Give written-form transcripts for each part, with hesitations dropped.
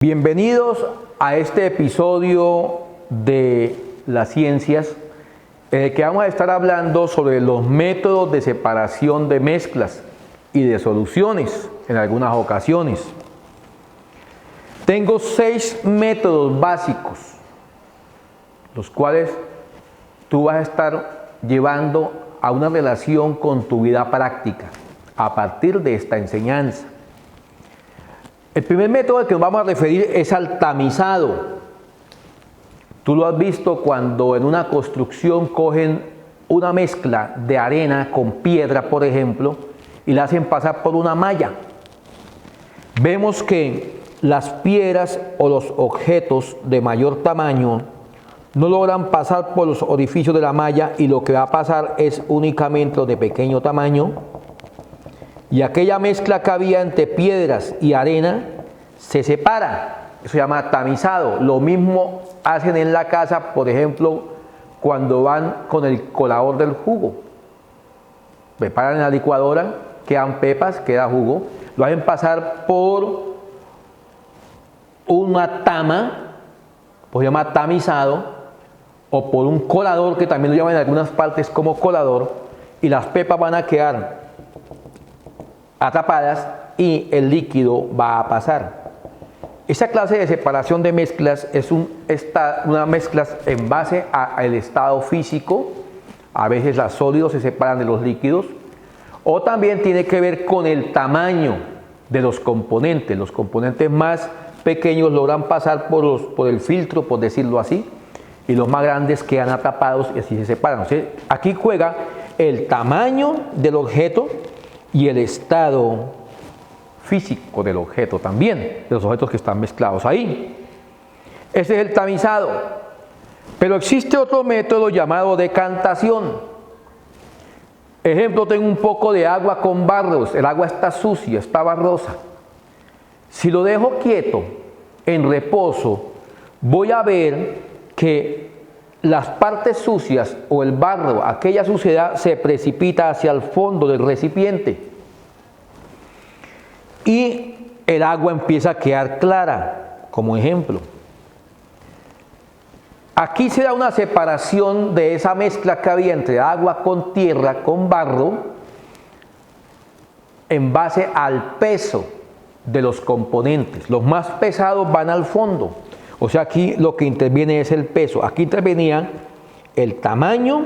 Bienvenidos a este episodio de las ciencias en el que vamos a estar hablando sobre los métodos de separación de mezclas y de soluciones en algunas ocasiones. Tengo 6 métodos básicos, los cuales tú vas a estar llevando a una relación con tu vida práctica a partir de esta enseñanza. El primer método al que nos vamos a referir es al tamizado. Tú lo has visto cuando en una construcción cogen una mezcla de arena con piedra, por ejemplo, y la hacen pasar por una malla. Vemos que las piedras o los objetos de mayor tamaño no logran pasar por los orificios de la malla y lo que va a pasar es únicamente los de pequeño tamaño. Y aquella mezcla que había entre piedras y arena se separa. Eso se llama tamizado. Lo mismo hacen en la casa, por ejemplo, cuando van con el colador del jugo. Preparan en la licuadora, quedan pepas, queda jugo. Lo hacen pasar por una tama, pues se llama tamizado, o por un colador, que también lo llaman en algunas partes como colador, y las pepas van a quedar atrapadas y el líquido va a pasar. Esa clase de separación de mezclas es una mezcla en base al estado físico. A veces los sólidos se separan de los líquidos, o también tiene que ver con el tamaño de los componentes. Los componentes más pequeños logran pasar por el filtro, por decirlo así, y los más grandes quedan atrapados y así se separan. O sea, aquí juega el tamaño del objeto y el estado físico del objeto también, de los objetos que están mezclados ahí. Ese es el tamizado. Pero existe otro método llamado decantación. Ejemplo, tengo un poco de agua con barros, el agua está sucia, está barrosa. Si lo dejo quieto, en reposo, voy a ver que las partes sucias o el barro, aquella suciedad se precipita hacia el fondo del recipiente y el agua empieza a quedar clara, como ejemplo. Aquí se da una separación de esa mezcla que había entre agua con tierra, con barro, en base al peso de los componentes. Los más pesados van al fondo. O sea, aquí lo que interviene es el peso. Aquí intervenía el tamaño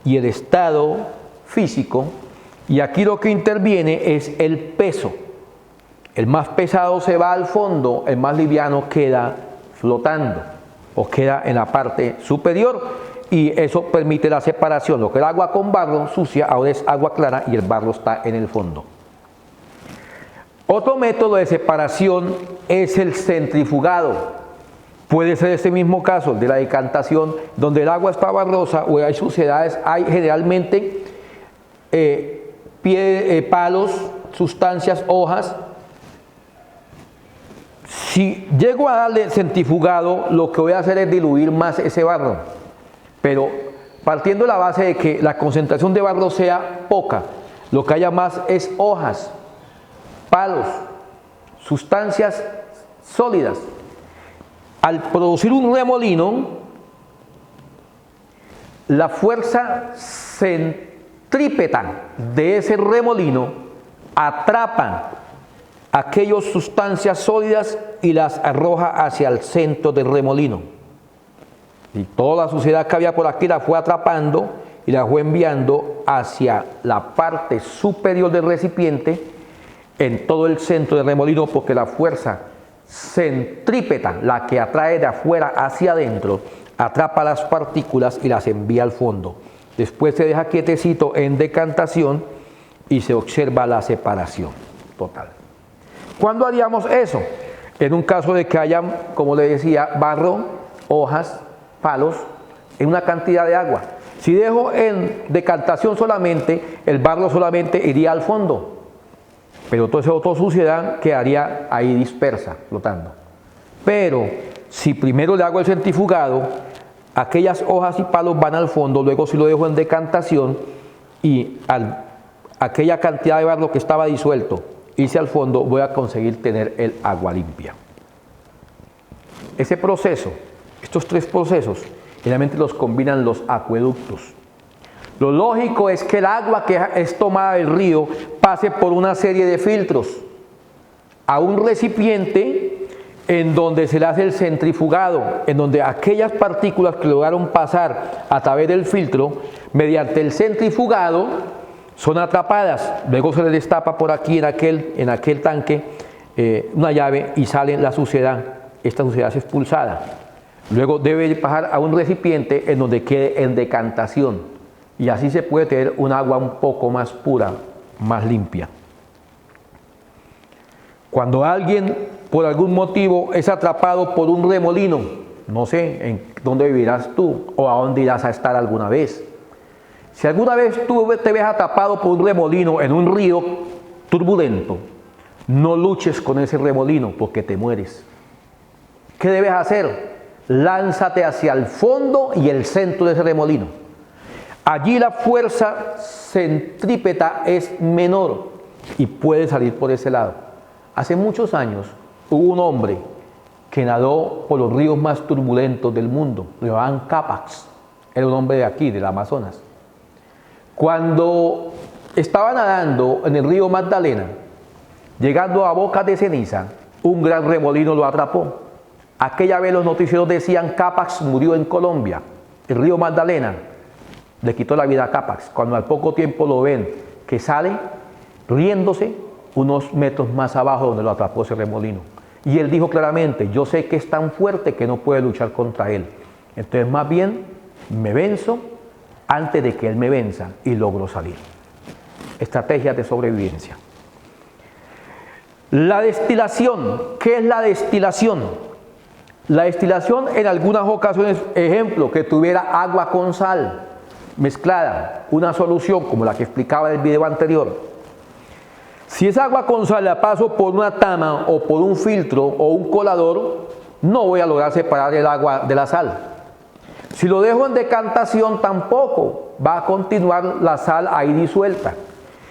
y el estado físico, y aquí lo que interviene es el peso. El más pesado se va al fondo, el más liviano queda flotando o queda en la parte superior, y eso permite la separación. Lo que era agua con barro sucia ahora es agua clara y el barro está en el fondo. Otro método de separación es el centrifugado. Puede ser este mismo caso de la decantación, donde el agua está barrosa o hay suciedades, hay generalmente palos, sustancias, hojas. Si llego a darle centrifugado, lo que voy a hacer es diluir más ese barro, pero partiendo de la base de que la concentración de barro sea poca, lo que haya más es hojas, palos, sustancias sólidas. Al producir un remolino, la fuerza centrípeta de ese remolino atrapa aquellas sustancias sólidas y las arroja hacia el centro del remolino. Y toda la suciedad que había por aquí la fue atrapando y la fue enviando hacia la parte superior del recipiente, en todo el centro del remolino, porque la fuerza centrípeta, la que atrae de afuera hacia adentro, atrapa las partículas y las envía al fondo. Después se deja quietecito en decantación y se observa la separación total. ¿Cuándo haríamos eso? En un caso de que haya, como le decía, barro, hojas, palos, en una cantidad de agua. Si dejo en decantación solamente, el barro solamente iría al fondo, pero toda esa otra suciedad quedaría ahí dispersa, flotando. Pero si primero le hago el centrifugado, aquellas hojas y palos van al fondo, luego si lo dejo en decantación y aquella cantidad de barro que estaba disuelto irse al fondo, voy a conseguir tener el agua limpia. Ese proceso, estos tres procesos, generalmente los combinan los acueductos. Lo lógico es que el agua que es tomada del río pase por una serie de filtros a un recipiente en donde se le hace el centrifugado, en donde aquellas partículas que lograron pasar a través del filtro, mediante el centrifugado, son atrapadas. Luego se le destapa por aquí en aquel tanque una llave y sale la suciedad. Esta suciedad es expulsada. Luego debe pasar a un recipiente en donde quede en decantación. Y así se puede tener un agua un poco más pura, más limpia. Cuando alguien, por algún motivo, es atrapado por un remolino, no sé en dónde vivirás tú o a dónde irás a estar alguna vez. Si alguna vez tú te ves atrapado por un remolino en un río turbulento, no luches con ese remolino porque te mueres. ¿Qué debes hacer? Lánzate hacia el fondo y el centro de ese remolino. Allí la fuerza centrípeta es menor y puede salir por ese lado. Hace muchos años hubo un hombre que nadó por los ríos más turbulentos del mundo, lo llamaban Capax, era un hombre de aquí, del Amazonas. Cuando estaba nadando en el río Magdalena, llegando a Bocas de Ceniza, un gran remolino lo atrapó. Aquella vez los noticieros decían Capax murió en Colombia, el río Magdalena le quitó la vida a Capax, cuando al poco tiempo lo ven que sale riéndose unos metros más abajo donde lo atrapó ese remolino. Y él dijo claramente, yo sé que es tan fuerte que no puede luchar contra él. Entonces más bien me venzo antes de que él me venza y logro salir. Estrategias de sobrevivencia. La destilación. ¿Qué es la destilación? La destilación en algunas ocasiones, ejemplo, que tuviera agua con sal mezclada, una solución como la que explicaba en el video anterior. Si esa agua con sal la paso por una tama o por un filtro o un colador, no voy a lograr separar el agua de la sal. Si lo dejo en decantación, tampoco va a continuar la sal ahí disuelta.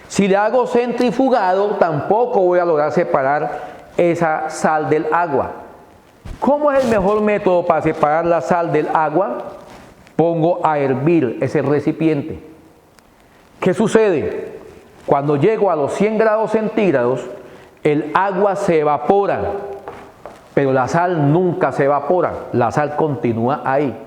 Si le hago centrifugado, tampoco voy a lograr separar esa sal del agua. ¿Cómo es el mejor método para separar la sal del agua? Pongo a hervir ese recipiente. ¿Qué sucede? Cuando llego a los 100 grados centígrados, el agua se evapora, pero la sal nunca se evapora, la sal continúa ahí.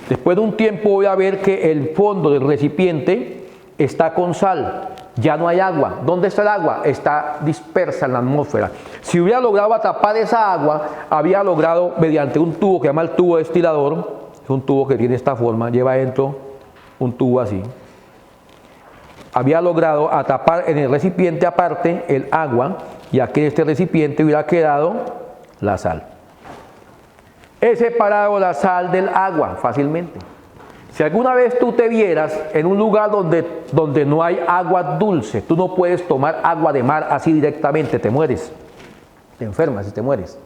Después de un tiempo voy a ver que el fondo del recipiente está con sal, ya no hay agua. ¿Dónde está el agua? Está dispersa en la atmósfera. Si hubiera logrado atrapar esa agua, había logrado mediante un tubo que se llama el tubo destilador. Es un tubo que tiene esta forma, lleva adentro un tubo así. Había logrado atrapar en el recipiente aparte el agua y aquí en este recipiente hubiera quedado la sal. He separado la sal del agua fácilmente. Si alguna vez tú te vieras en un lugar donde no hay agua dulce, tú no puedes tomar agua de mar así directamente, te mueres, te enfermas y te mueres.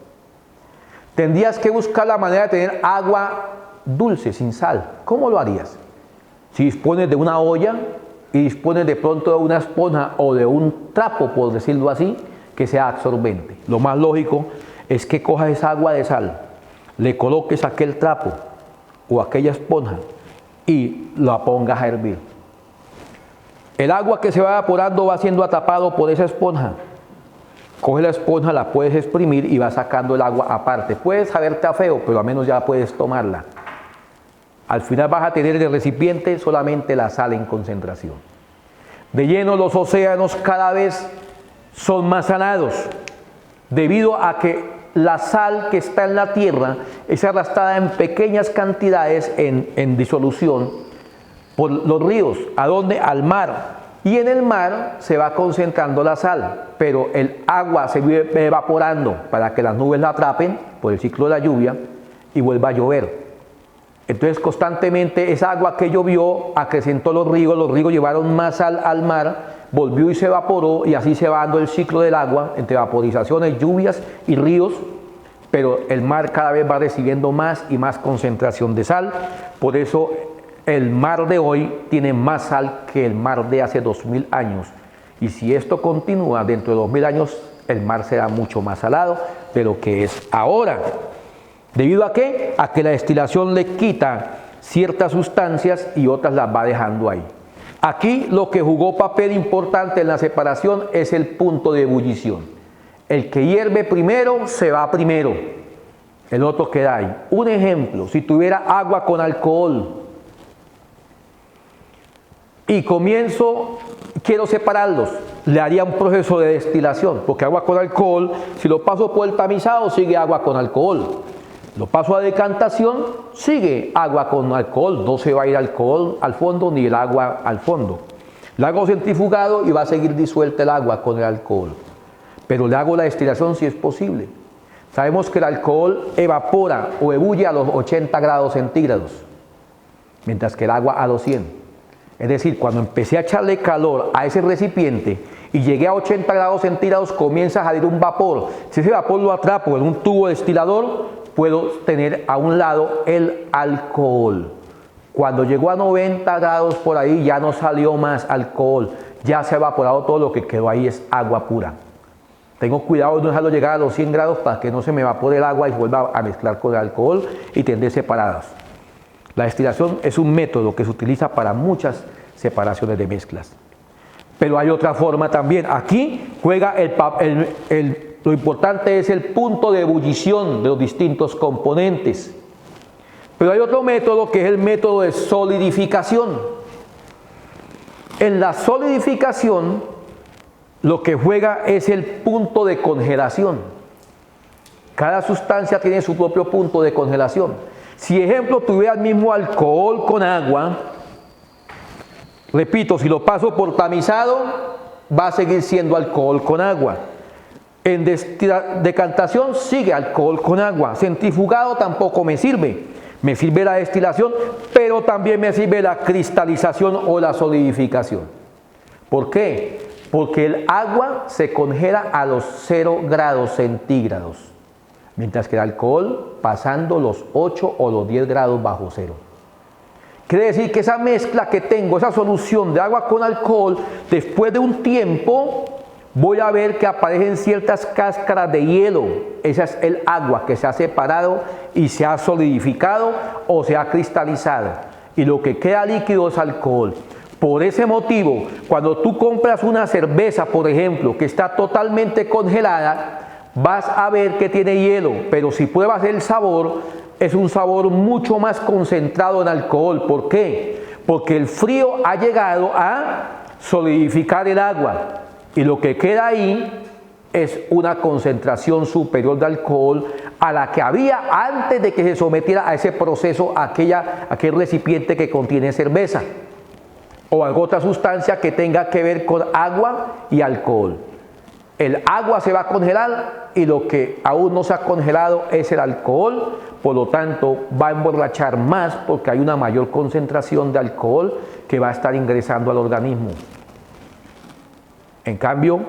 Tendrías que buscar la manera de tener agua dulce, sin sal. ¿Cómo lo harías? Si dispones de una olla y dispones de pronto de una esponja o de un trapo, por decirlo así, que sea absorbente. Lo más lógico es que cojas esa agua de sal, le coloques aquel trapo o aquella esponja y la pongas a hervir. El agua que se va evaporando va siendo atrapado por esa esponja. Coge la esponja, la puedes exprimir y vas sacando el agua aparte. Puedes saberte a feo, pero al menos ya puedes tomarla. Al final vas a tener en el recipiente solamente la sal en concentración. De lleno los océanos cada vez son más salados, debido a que la sal que está en la tierra es arrastrada en pequeñas cantidades en disolución por los ríos. ¿A dónde? Al mar. Y en el mar se va concentrando la sal, pero el agua se vive evaporando para que las nubes la atrapen por el ciclo de la lluvia y vuelva a llover. Entonces constantemente esa agua que llovió acrecentó los ríos llevaron más sal al mar, volvió y se evaporó y así se va dando el ciclo del agua entre vaporizaciones, lluvias y ríos, pero el mar cada vez va recibiendo más y más concentración de sal. Por eso el mar de hoy tiene más sal que el mar de hace 2000 años. Y si esto continúa, dentro de 2000 años el mar será mucho más salado de lo que es ahora. ¿Debido a qué? A que la destilación le quita ciertas sustancias y otras las va dejando ahí. Aquí lo que jugó papel importante en la separación es el punto de ebullición. El que hierve primero se va primero, el otro queda ahí. Un ejemplo, si tuviera agua con alcohol y quiero separarlos, le haría un proceso de destilación, porque agua con alcohol, si lo paso por el tamizado, sigue agua con alcohol. Lo paso a decantación, sigue agua con alcohol, no se va a ir alcohol al fondo ni el agua al fondo. Le hago centrifugado y va a seguir disuelta el agua con el alcohol. Pero le hago la destilación si es posible. Sabemos que el alcohol evapora o ebulle a los 80 grados centígrados, mientras que el agua a los 100. Es decir, cuando empecé a echarle calor a ese recipiente y llegué a 80 grados centígrados, comienza a salir un vapor. Si ese vapor lo atrapo en un tubo destilador, puedo tener a un lado el alcohol. Cuando llegó a 90 grados por ahí, ya no salió más alcohol, ya se ha evaporado todo, lo que quedó ahí es agua pura. Tengo cuidado de no dejarlo llegar a los 100 grados para que no se me evapore el agua y vuelva a mezclar con el alcohol y tener separadas. La destilación es un método que se utiliza para muchas separaciones de mezclas. Pero hay otra forma también. Aquí juega lo importante es el punto de ebullición de los distintos componentes. Pero hay otro método que es el método de solidificación. En la solidificación, lo que juega es el punto de congelación. Cada sustancia tiene su propio punto de congelación. Si, ejemplo, tuviera el mismo alcohol con agua, repito, si lo paso por tamizado, va a seguir siendo alcohol con agua. En decantación sigue alcohol con agua. Centrifugado tampoco me sirve. Me sirve la destilación, pero también me sirve la cristalización o la solidificación. ¿Por qué? Porque el agua se congela a los 0 grados centígrados, mientras que el alcohol pasando los 8 o los 10 grados bajo cero. Quiere decir que esa mezcla que tengo, esa solución de agua con alcohol, después de un tiempo voy a ver que aparecen ciertas cáscaras de hielo. Esa es el agua que se ha separado y se ha solidificado o se ha cristalizado. Y lo que queda líquido es alcohol. Por ese motivo, cuando tú compras una cerveza, por ejemplo, que está totalmente congelada, vas a ver que tiene hielo, pero si pruebas el sabor, es un sabor mucho más concentrado en alcohol. ¿Por qué? Porque el frío ha llegado a solidificar el agua y lo que queda ahí es una concentración superior de alcohol a la que había antes de que se sometiera a ese proceso aquel recipiente que contiene cerveza o alguna otra sustancia que tenga que ver con agua y alcohol. El agua se va a congelar y lo que aún no se ha congelado es el alcohol, por lo tanto va a emborrachar más porque hay una mayor concentración de alcohol que va a estar ingresando al organismo. En cambio,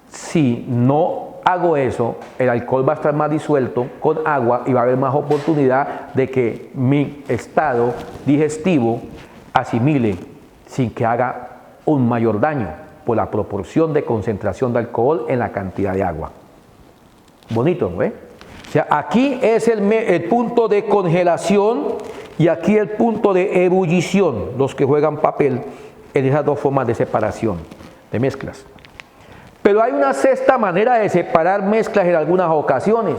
si no hago eso, el alcohol va a estar más disuelto con agua y va a haber más oportunidad de que mi estado digestivo asimile sin que haga un mayor daño por la proporción de concentración de alcohol en la cantidad de agua. Bonito, ¿no? O sea, aquí es el punto de congelación y aquí el punto de ebullición, los que juegan papel en esas dos formas de separación de mezclas. Pero hay una sexta manera de separar mezclas en algunas ocasiones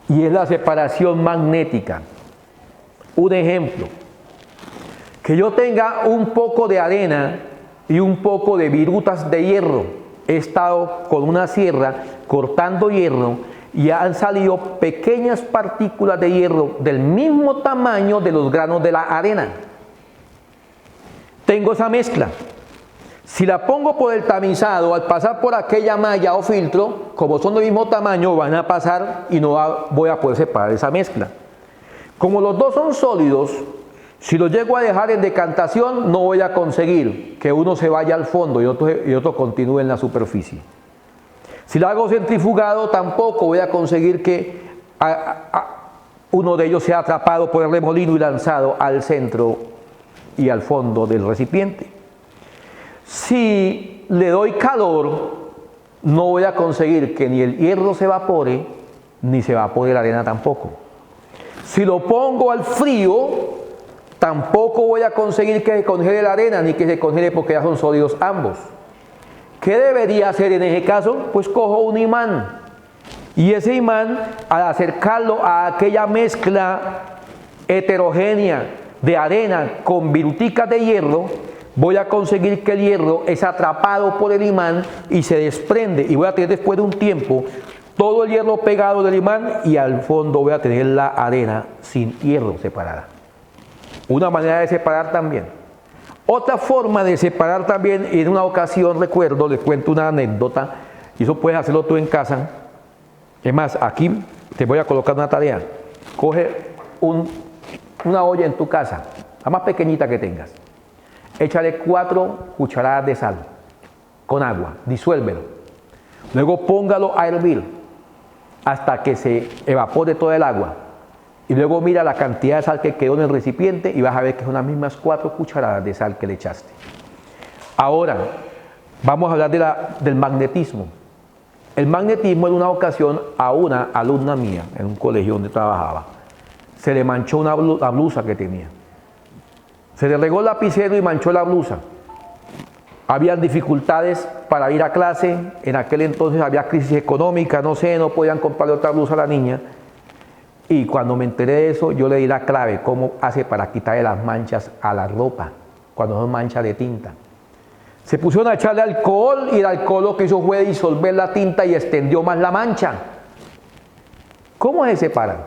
y es la separación magnética. Un ejemplo, que yo tenga un poco de arena y un poco de virutas de hierro. He estado con una sierra cortando hierro y han salido pequeñas partículas de hierro del mismo tamaño de los granos de la arena. Tengo esa mezcla. Si la pongo por el tamizado, al pasar por aquella malla o filtro, como son del mismo tamaño, van a pasar y no voy a poder separar esa mezcla. Como los dos son sólidos, si lo llego a dejar en decantación, no voy a conseguir que uno se vaya al fondo y otro continúe en la superficie. Si lo hago centrifugado, tampoco voy a conseguir que uno de ellos sea atrapado por el remolino y lanzado al centro y al fondo del recipiente. Si le doy calor, no voy a conseguir que ni el hierro se evapore, ni se evapore la arena tampoco. Si lo pongo al frío, tampoco voy a conseguir que se congele la arena, ni que se congele porque ya son sólidos ambos. ¿Qué debería hacer en ese caso? Pues cojo un imán. Y ese imán, al acercarlo a aquella mezcla heterogénea de arena con viruticas de hierro, voy a conseguir que el hierro es atrapado por el imán y se desprende. Y voy a tener después de un tiempo todo el hierro pegado del imán y al fondo voy a tener la arena sin hierro separada. Una manera de separar también. Otra forma de separar también, en una ocasión recuerdo, les cuento una anécdota, y eso puedes hacerlo tú en casa. Es más, aquí te voy a colocar una tarea. Coge una olla en tu casa, la más pequeñita que tengas. Échale 4 cucharadas de sal con agua, disuélvelo. Luego póngalo a hervir hasta que se evapore todo el agua. Y luego mira la cantidad de sal que quedó en el recipiente y vas a ver que son las mismas 4 cucharadas de sal que le echaste. Ahora, vamos a hablar del magnetismo. El magnetismo, en una ocasión a una alumna mía en un colegio donde trabajaba, se le manchó la blusa que tenía. Se le regó el lapicero y manchó la blusa. Habían dificultades para ir a clase, en aquel entonces había crisis económica, no sé, no podían comprarle otra blusa a la niña. Y cuando me enteré de eso, yo le di la clave, cómo hace para quitarle las manchas a la ropa, cuando son manchas de tinta. Se pusieron a echarle alcohol y el alcohol lo que hizo fue disolver la tinta y extendió más la mancha. ¿Cómo se separan?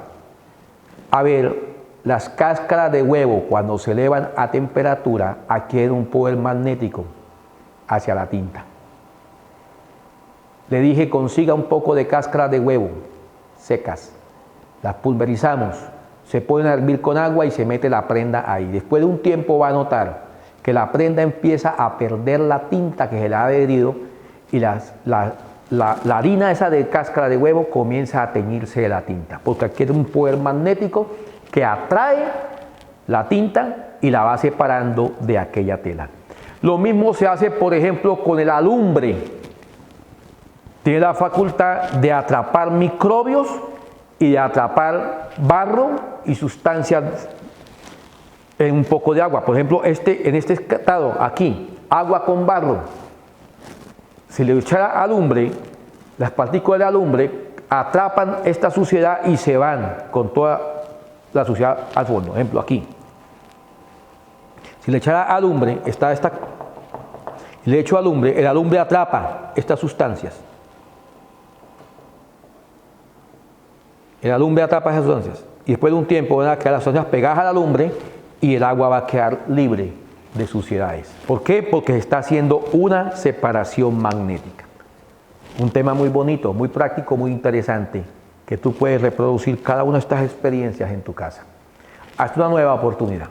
A ver, las cáscaras de huevo cuando se elevan a temperatura adquieren un poder magnético hacia la tinta. Le dije, consiga un poco de cáscaras de huevo secas. Las pulverizamos, se ponen a hervir con agua y se mete la prenda ahí. Después de un tiempo va a notar que la prenda empieza a perder la tinta que se le ha adherido y la harina esa de cáscara de huevo comienza a teñirse de la tinta, porque adquiere un poder magnético que atrae la tinta y la va separando de aquella tela. Lo mismo se hace, por ejemplo, con el alumbre. Tiene la facultad de atrapar microbios y de atrapar barro y sustancias en un poco de agua. Por ejemplo, en este estado aquí, agua con barro. Si le echara alumbre, las partículas de alumbre atrapan esta suciedad y se van con toda la suciedad al fondo. Por ejemplo, aquí. Si le echara alumbre, y le echo alumbre, el alumbre atrapa estas sustancias. El alumbre atrapa esas sustancias y después de un tiempo van a quedar las sustancias pegadas al alumbre y el agua va a quedar libre de suciedades. ¿Por qué? Porque se está haciendo una separación magnética. Un tema muy bonito, muy práctico, muy interesante, que tú puedes reproducir cada una de estas experiencias en tu casa. Hasta una nueva oportunidad.